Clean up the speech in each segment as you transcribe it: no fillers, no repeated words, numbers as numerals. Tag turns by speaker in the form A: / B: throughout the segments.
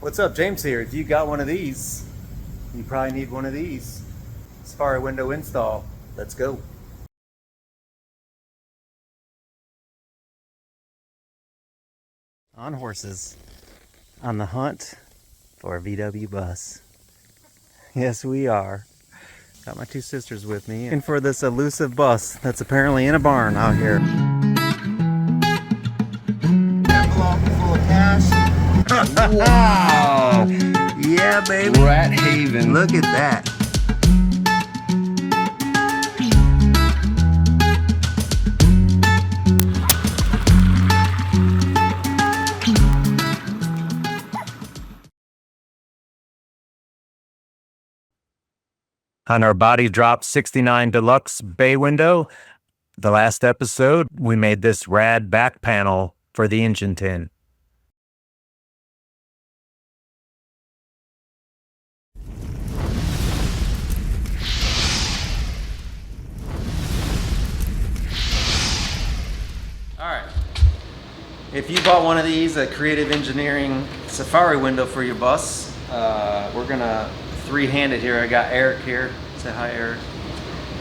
A: What's up, James here. If you got one of these, you probably need one of these. Safari window install. Let's go. On horses, on the hunt for a VW bus. Yes, we are. Got my two sisters with me and for this elusive bus that's apparently in a barn out here. Envelope full of cash. Wow! Yeah, baby.
B: Rat Haven.
A: Look at that. On our Body Drop 69 Deluxe bay window, the last episode, we made this rad back panel for the engine tin. Alright, if you bought one of these, a Creative Engineering Safari window for your bus, we're gonna three-hand it here. I got Eric here. Say hi, Eric.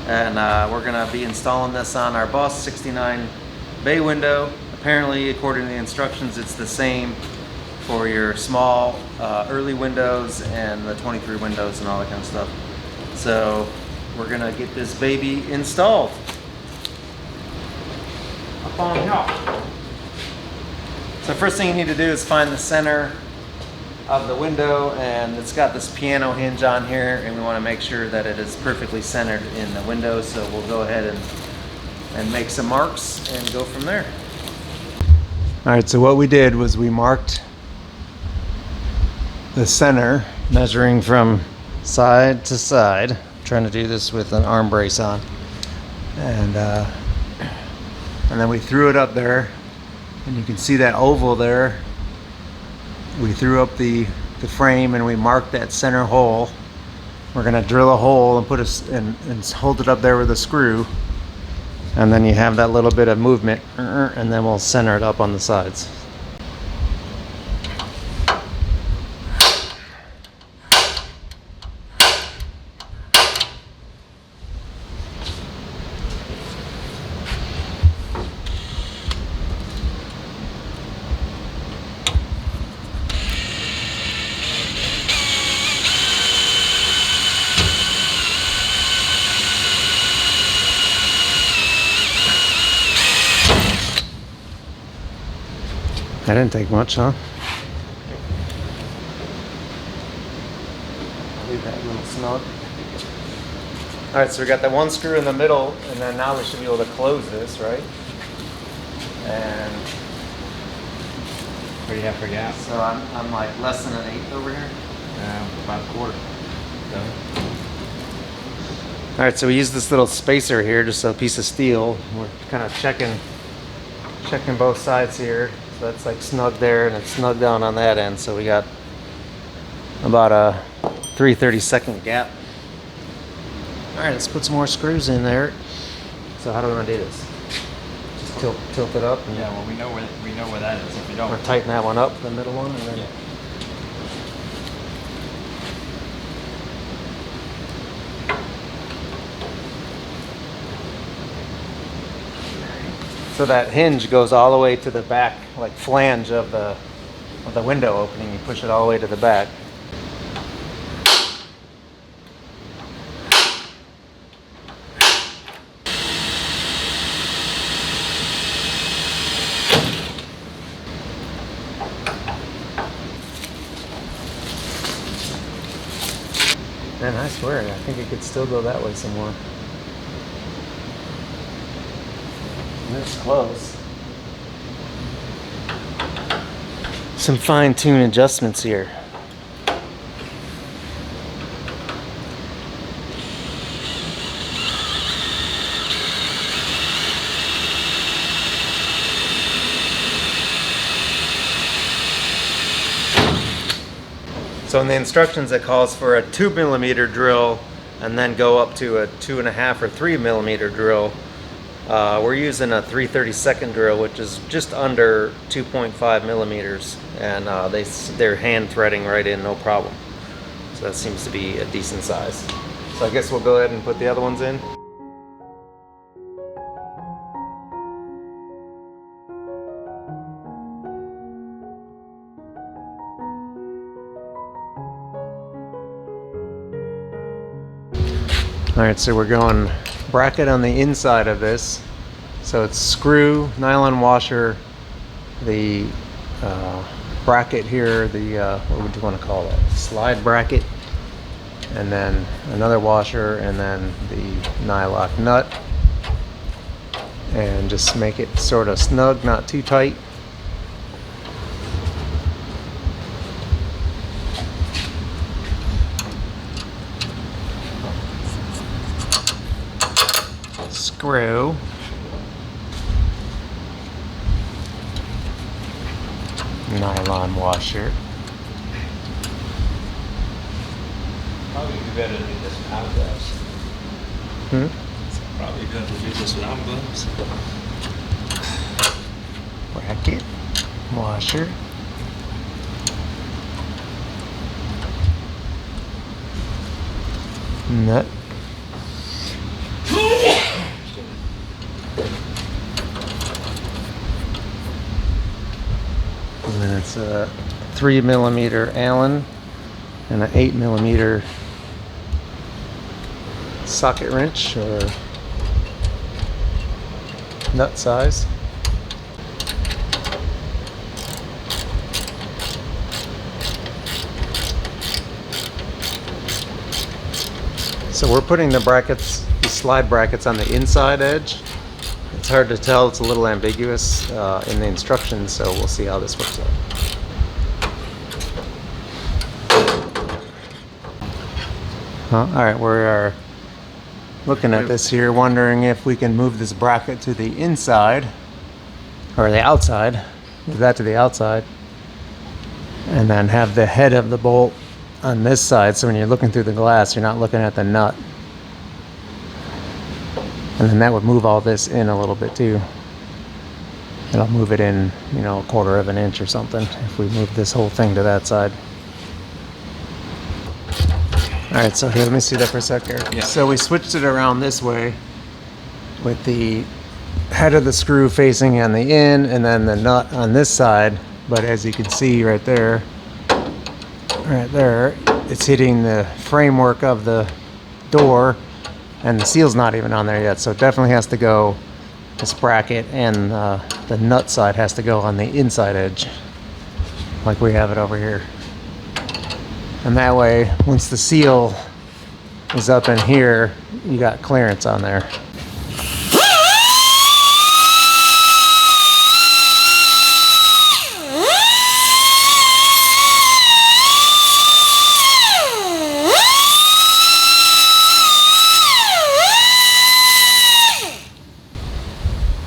A: And we're gonna be installing this on our bus 69 bay window. Apparently, according to the instructions, it's the same for your small early windows and the 23 windows and all that kind of stuff. So we're gonna get this baby installed. Up on here. So first thing you need to do is find the center of the window, and it's got this piano hinge on here, and we want to make sure that it is perfectly centered in the window. So we'll go ahead and make some marks and go from there. All right, so what we did was we marked the center, measuring from side to side. I'm trying to do this with an arm brace on, and then we threw it up there, and you can see that oval there. We threw up the frame and we marked that center hole. We're gonna drill a hole and put and hold it up there with a screw, and then you have that little bit of movement, and then we'll center it up on the sides. That didn't take much, huh? Leave that a little snug. All right, so we got that one screw in the middle, and then now we should be able to close this, right? And
B: What do you have for gap?
A: so I'm like less than an eighth over here.
B: About a quarter. So,
A: All right, so we use this little spacer here, just a piece of steel. We're kind of checking both sides here. So that's like snug there, and it's snug down on that end. So we got about a 3/32 gap. All right, let's put some more screws in there. So how do we want to do this? Just tilt it up, and
B: yeah, well, we know where that is. If you don't,
A: or tighten that one up, the middle one, and then.
B: Yeah.
A: So that hinge goes all the way to the back, like flange of the window opening. You push it all the way to the back. Man, I swear, I think it could still go that way some more. It's close. Some fine-tune adjustments here. So in the instructions it calls for a 2mm drill and then go up to a 2.5 or 3mm drill. We're using a 3/32 drill, which is just under 2.5 millimeters, and they're hand threading right in, no problem. So that seems to be a decent size. So I guess we'll go ahead and put the other ones in. Alright, so we're going bracket on the inside of this. So it's screw, nylon washer, the bracket here, the what would you want to call that? Slide bracket, and then another washer, and then the nylock nut. And just make it sort of snug, not too tight. Screw. Nylon washer.
B: Probably be better to do this without gloves. Probably better to do this without gloves.
A: Bracket. Washer. Nut. And then it's a 3 millimeter Allen and an 8 millimeter socket wrench or nut size. So we're putting the brackets, the slide brackets, on the inside edge. It's hard to tell, it's a little ambiguous in the instructions, so we'll see how this works out. Alright, we're looking at this here, wondering if we can move this bracket to the inside, or the outside, move that to the outside, and then have the head of the bolt on this side, so when you're looking through the glass, you're not looking at the nut. And then that would move all this in a little bit too. It'll move it in, you know, 1/4 of an inch or something if we move this whole thing to that side. Alright, so here, let me see that for a sec here.
B: Yeah.
A: So we switched it around this way with the head of the screw facing on the in and then the nut on this side. But as you can see right there, it's hitting the framework of the door. And the seal's not even on there yet, so it definitely has to go, this bracket, and the nut side has to go on the inside edge, like we have it over here. And that way, once the seal is up in here, you got clearance on there.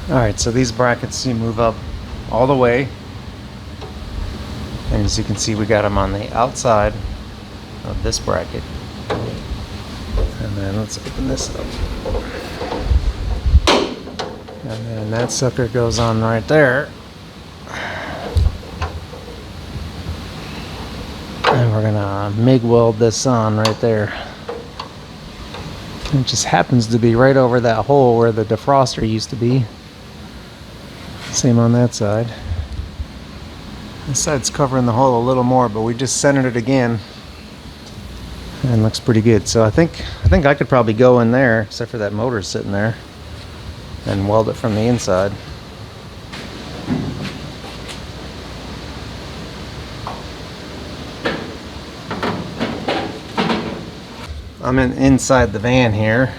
A: Alright, so these brackets, you move up all the way, and as you can see, we got them on the outside of this bracket. And then let's open this up. And then that sucker goes on right there. And we're gonna MIG weld this on right there. It just happens to be right over that hole where the defroster used to be. Same on that side. This side's covering the hole a little more, but we just centered it again, and looks pretty good. So I think I could probably go in there, except for that motor sitting there, and weld it from the inside. I'm inside the van here.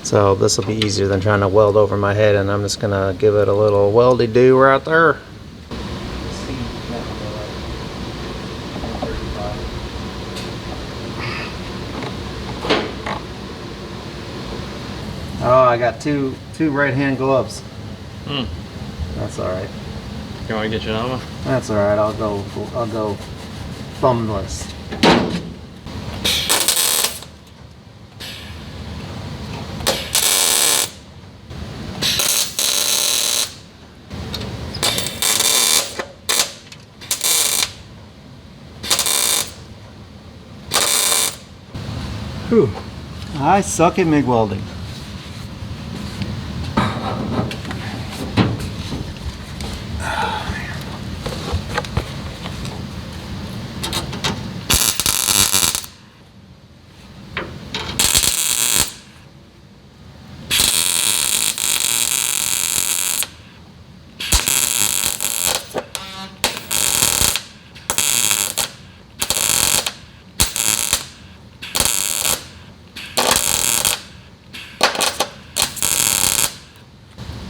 A: So this will be easier than trying to weld over my head, and I'm just gonna give it a little weldy-do right there. Oh, I got two right-hand gloves. That's all right.
B: You want to get your number?
A: That's all right. I'll go thumbless. Whew. I suck at MIG welding.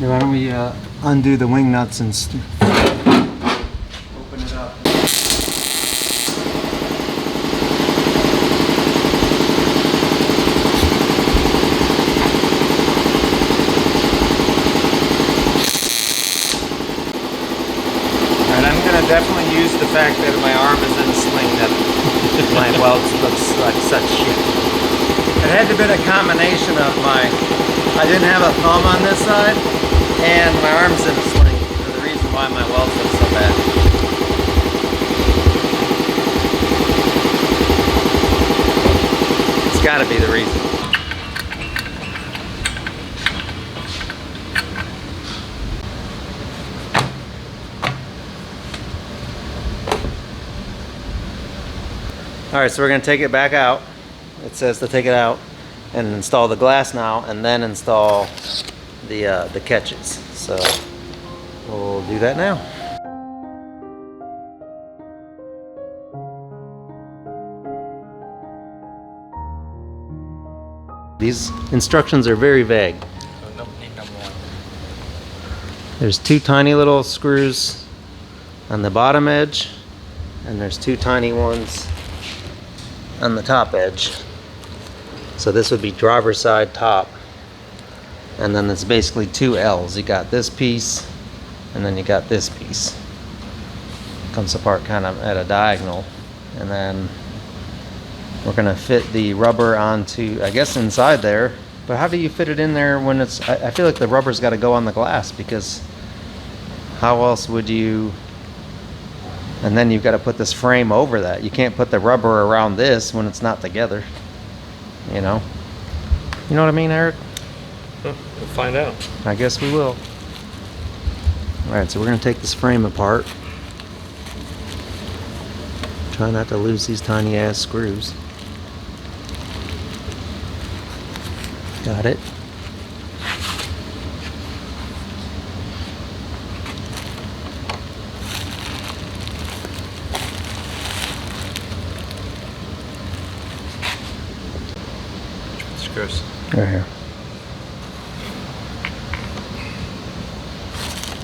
A: Why don't we undo the wing nuts and open it up. Alright, I'm going to definitely use the fact that my arm is in a sling that my welds looks like such shit. It had to be a combination of I didn't have a thumb on this side, and my arm's in a sling for the reason why my welds look so bad. It's gotta be the reason. Alright, so we're gonna take it back out. It says to take it out and install the glass now, and then install the catches. So we'll do that now. These instructions are very vague. There's two tiny little screws on the bottom edge, and there's two tiny ones on the top edge. So this would be driver's side top. And then it's basically two L's. You got this piece, and then you got this piece. Comes apart kind of at a diagonal. And then we're gonna fit the rubber onto, I guess, inside there. But how do you fit it in there when it's, I feel like the rubber's gotta go on the glass, because how else would you, and then you've gotta put this frame over that. You can't put the rubber around this when it's not together. You know what I mean, Eric?
B: We'll find out.
A: I guess we will. Alright, so we're going to take this frame apart. Try not to lose these tiny ass screws. Got it.
B: Screws.
A: Right here.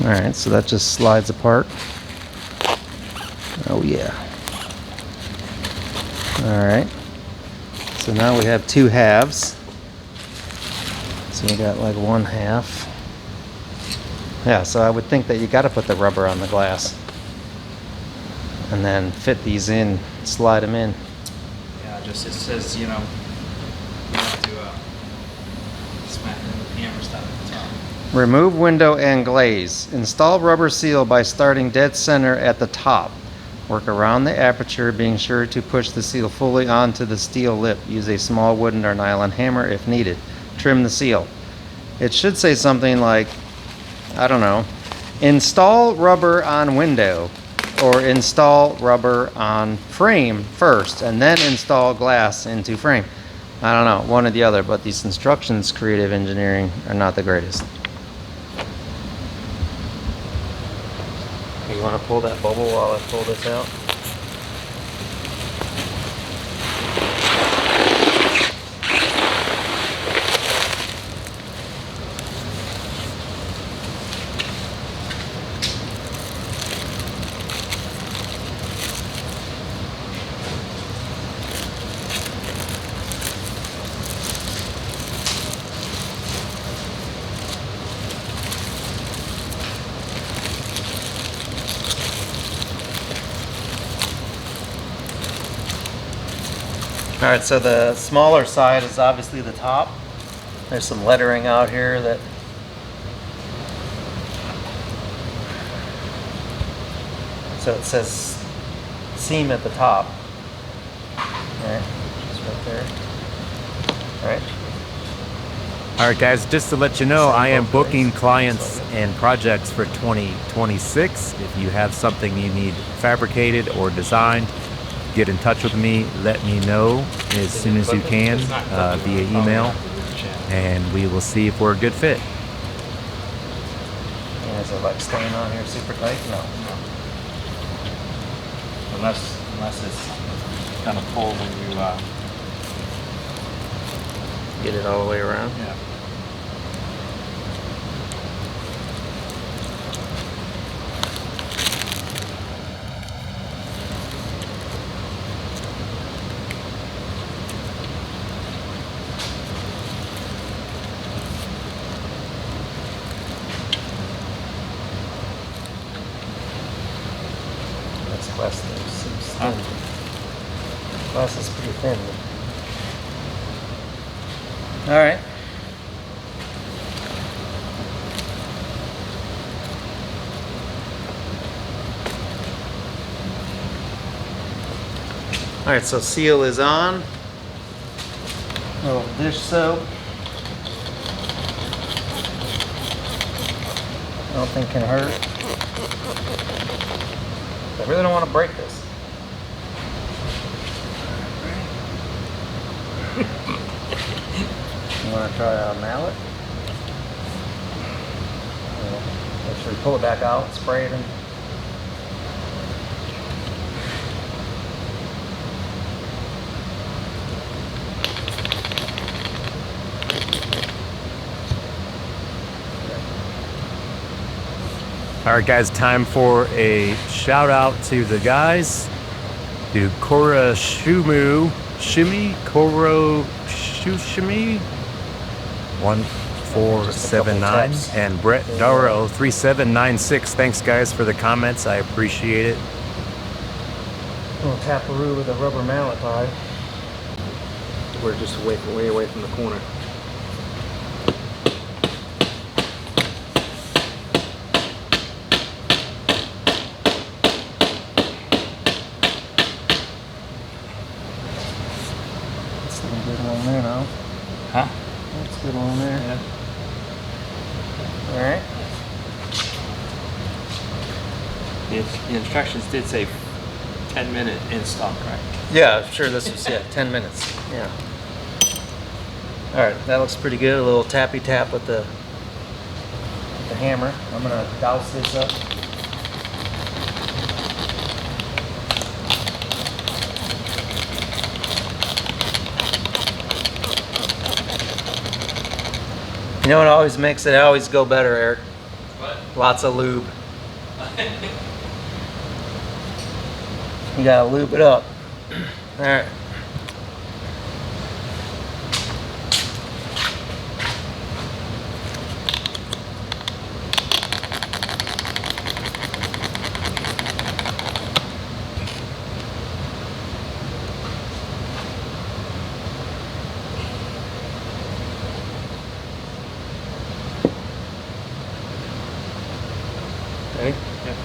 A: Alright, so that just slides apart. Oh yeah. Alright. So now we have two halves. So we got like one half. Yeah, so I would think that you gotta put the rubber on the glass. And then fit these in, slide them in.
C: Yeah, just it says, you know, you have to smack it with the hammer stuff at the top.
A: Remove window and glaze. Install rubber seal by starting dead center at the top. Work around the aperture, being sure to push the seal fully onto the steel lip. Use a small wooden or nylon hammer if needed. Trim the seal. It should say something like, I don't know, install rubber on window, or install rubber on frame first, and then install glass into frame. I don't know, one or the other, but these instructions, creative engineering, are not the greatest. You want to pull that bubble while I pull this out? Alright, so the smaller side is obviously the top. There's some lettering out here that so it says seam at the top. Alright, just right there. Right?
D: All right, guys, just to let you know, I am booking clients and projects for 2026. If you have something you need fabricated or designed, get in touch with me. Let me know as soon as you can via email, and we will see if we're a good fit.
A: And is it like staying on here super tight? No.
C: Unless it's kind of pulled when you
A: Get it all the way around?
C: yeah.
A: That's glass there. Seems thin. Glass is pretty thin. All right. All right, so seal is on. Little dish soap. I don't think can hurt. I really don't want to break this. You want to try a mallet? Make sure you pull it back out, spray it in.
D: All right, guys, time for a shout out to the guys. To Cora Shimi 1479 and Brett Darrow 3796. Thanks, guys, for the comments. I appreciate it.
A: A little taparoo with a rubber mallet tie.
C: We're just way away from the corner.
A: That's a good one there now.
C: Huh?
A: That's a good one there.
C: Yeah.
A: All right.
C: The instructions did say 10-minute install, correct?
A: Yeah, sure. This was 10 minutes. Yeah. All right, that looks pretty good. A little tappy tap with the hammer. I'm gonna douse this up. You know what always makes it always go better, Eric?
C: What?
A: Lots of lube. You gotta lube it up. All right. Ready?
C: Yeah.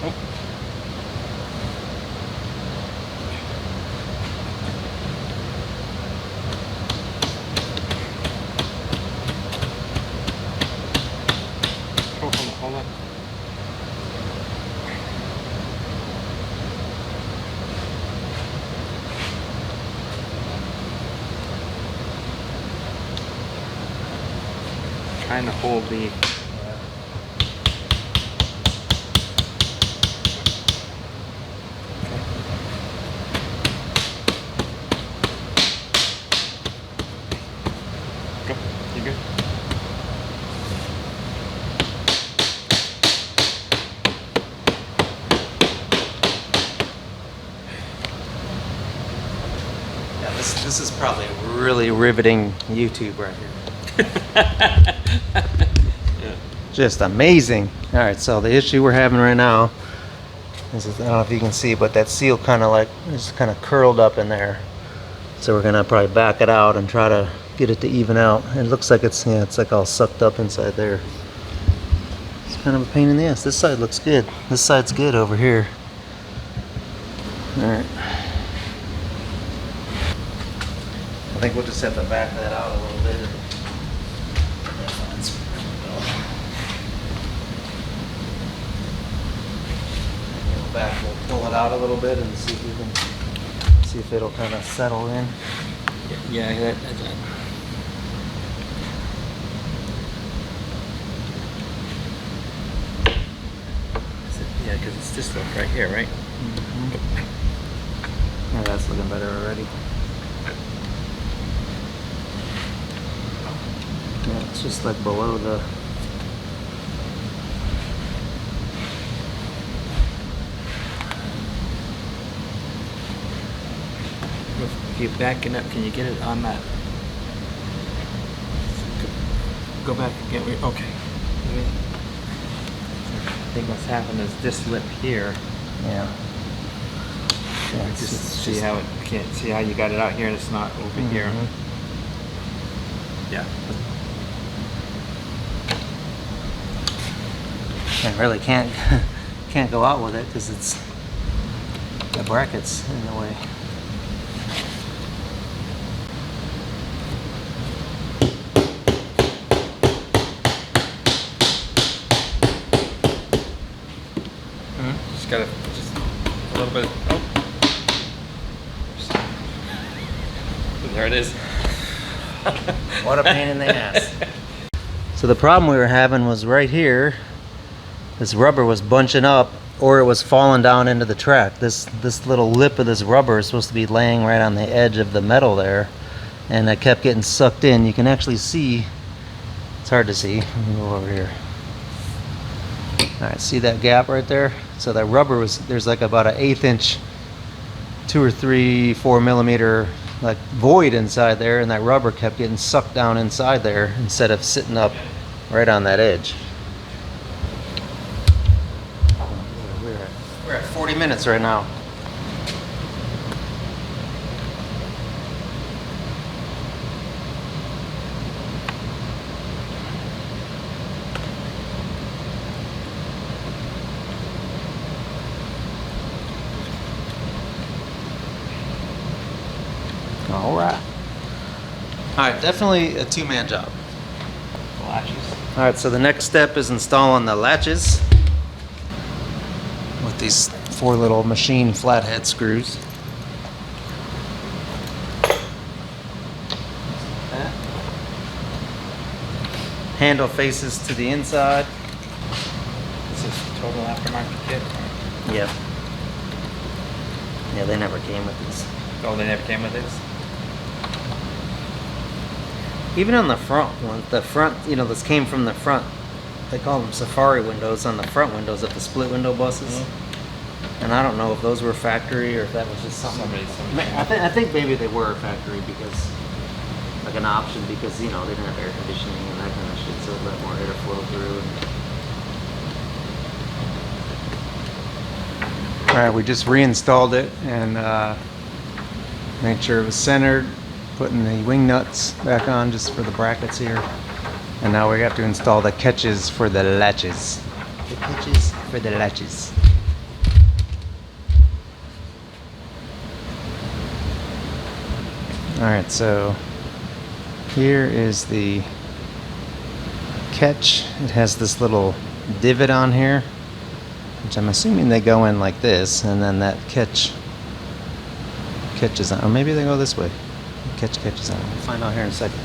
C: Oh. Hold on. Trying to hold the. Go. You good?
A: Yeah, this is probably really riveting YouTube right here. Just amazing. All right, so the issue we're having right now is, I don't know if you can see, but that seal kind of like is kind of curled up in there. So we're gonna probably back it out and try to get it to even out. It looks like it's, yeah, it's like all sucked up inside there. It's kind of a pain in the ass. This side looks good. This side's good over here. All right. think we'll just have to back that out a little bit. We'll pull it out a little bit and see if we can see if it'll kind of settle in.
C: Yeah, yeah, because it's this look right here, right?
A: Yeah, that's looking better already. Yeah, it's just like below the.
C: If you're backing up, can you get it on that? Go back again. Okay. I think what's happened is this lip here.
A: Yeah. Yeah, it's
C: Just
A: just,
C: see how it can't see how you got it out here and it's not over here. Yeah.
A: I really can't go out with it because it's the brackets in the way.
C: Just gotta just a little bit. Oh. There it is.
A: What a pain in the ass. So the problem we were having was right here. This rubber was bunching up, or it was falling down into the track. This little lip of this rubber is supposed to be laying right on the edge of the metal there, and it kept getting sucked in. You can actually see. It's hard to see. Let me go over here. All right, see that gap right there? So that rubber was, there's like about an 1/8 inch, 2 or 3, 4 millimeter like void inside there, and that rubber kept getting sucked down inside there instead of sitting up right on that edge. We're at 40 minutes right now. All right. All right, definitely a two-man job.
C: Latches.
A: All right, so the next step is installing the latches with these 4 little machine flathead screws. Handle faces to the inside.
C: This is total aftermarket kit.
A: Yep. Yeah, they never came with these.
C: Oh, they never came with this?
A: Even on the front one, this came from the front. They call them safari windows on the front windows of the split window buses. And I don't know if those were factory or if that was just something. I think maybe they were factory because, like an option, because they didn't have air conditioning and that kind of shit, so it let more air flow through. All right, we just reinstalled it and made sure it was centered. Putting the wing nuts back on just for the brackets here. And now we have to install the catches for the latches. The catches for the latches. Alright, so here is the catch. It has this little divot on here, which I'm assuming they go in like this, and then that catches on. Or maybe they go this way. Catches on. We'll find out here in a second.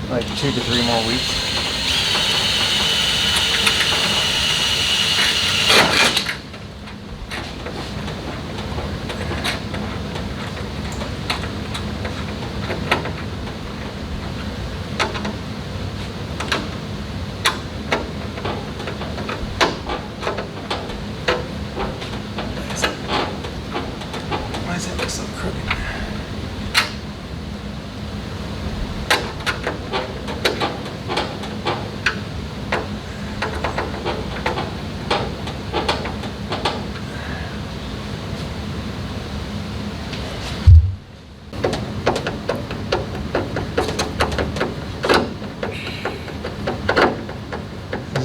A: Like 2 to 3 more weeks.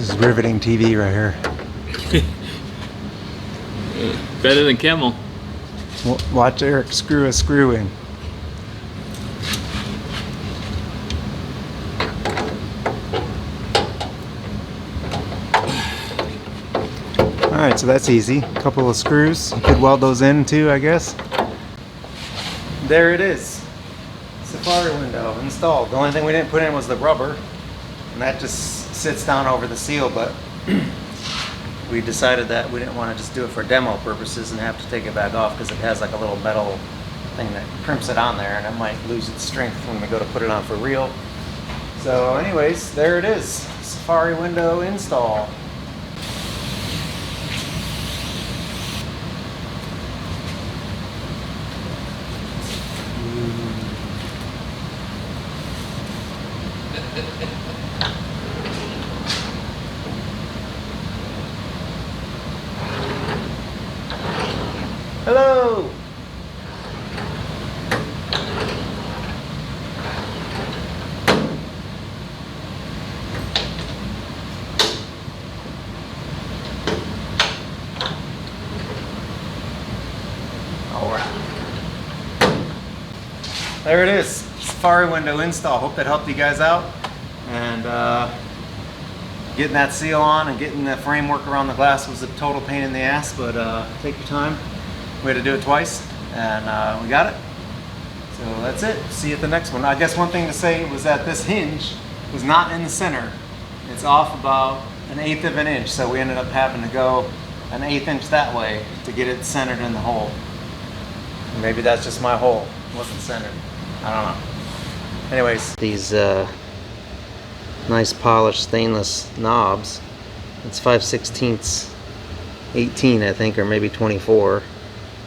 D: This is riveting TV right here.
E: Better than Kimmel.
D: Watch Eric screw a screw in. Alright, so that's easy. A couple of screws. You could weld those in too, I guess.
A: There it is. Safari window installed. The only thing we didn't put in was the rubber, and that just sits down over the seal, but we decided that we didn't want to just do it for demo purposes and have to take it back off because it has like a little metal thing that crimps it on there, and it might lose its strength when we go to put it on for real. So anyways, there it is. Safari window install. Hello! Alright. There it is. Safari window install. Hope that helped you guys out. And getting that seal on and getting the framework around the glass was a total pain in the ass, but take your time. We had to do it twice, and we got it. So that's it. See you at the next one. I guess one thing to say was that this hinge was not in the center. It's off about 1/8 of an inch, so we ended up having to go 1/8 inch that way to get it centered in the hole. Maybe that's just my hole. It wasn't centered. I don't know. Anyways, these nice polished stainless knobs. It's 5/16 18, I think, or maybe 24.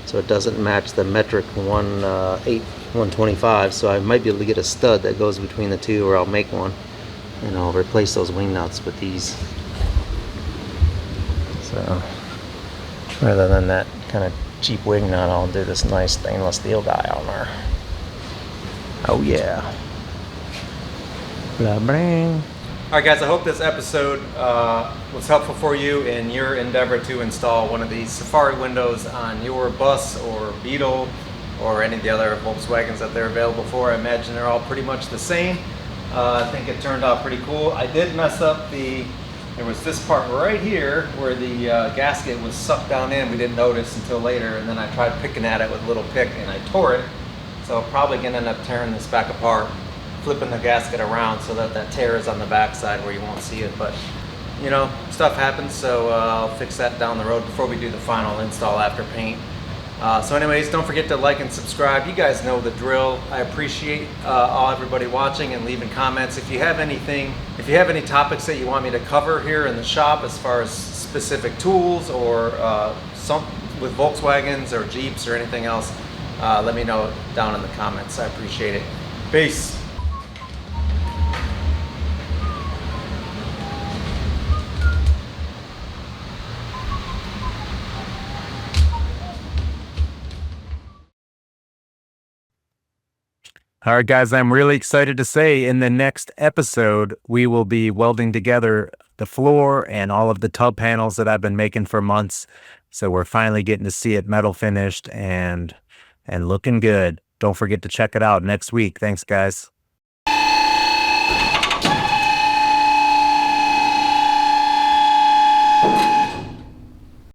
A: So it doesn't match the metric 1/125. So I might be able to get a stud that goes between the two, or I'll make one and I'll replace those wing nuts with these. So rather than that kind of cheap wing nut, I'll do this nice stainless steel guy on there. Oh yeah. Blah bling. Alright guys, I hope this episode was helpful for you in your endeavor to install one of these Safari windows on your bus or Beetle or any of the other Volkswagens that they're available for. I imagine they're all pretty much the same. I think it turned out pretty cool. I did mess up there was this part right here where the gasket was sucked down in. We didn't notice until later, and then I tried picking at it with a little pick and I tore it. So probably gonna end up tearing this back apart, flipping the gasket around so that that tear is on the back side where you won't see it. But you know, stuff happens, so I'll fix that down the road before we do the final install after paint. So anyways, don't forget to like and subscribe. You guys know the drill. I appreciate everybody watching and leaving comments. If you have any topics that you want me to cover here in the shop as far as specific tools or some with Volkswagens or Jeeps or anything else, let me know down in the comments. I appreciate it. Peace.
D: All right, guys, I'm really excited to say in the next episode, we will be welding together the floor and all of the tub panels that I've been making for months. So we're finally getting to see it metal finished and looking good. Don't forget to check it out next week. Thanks, guys.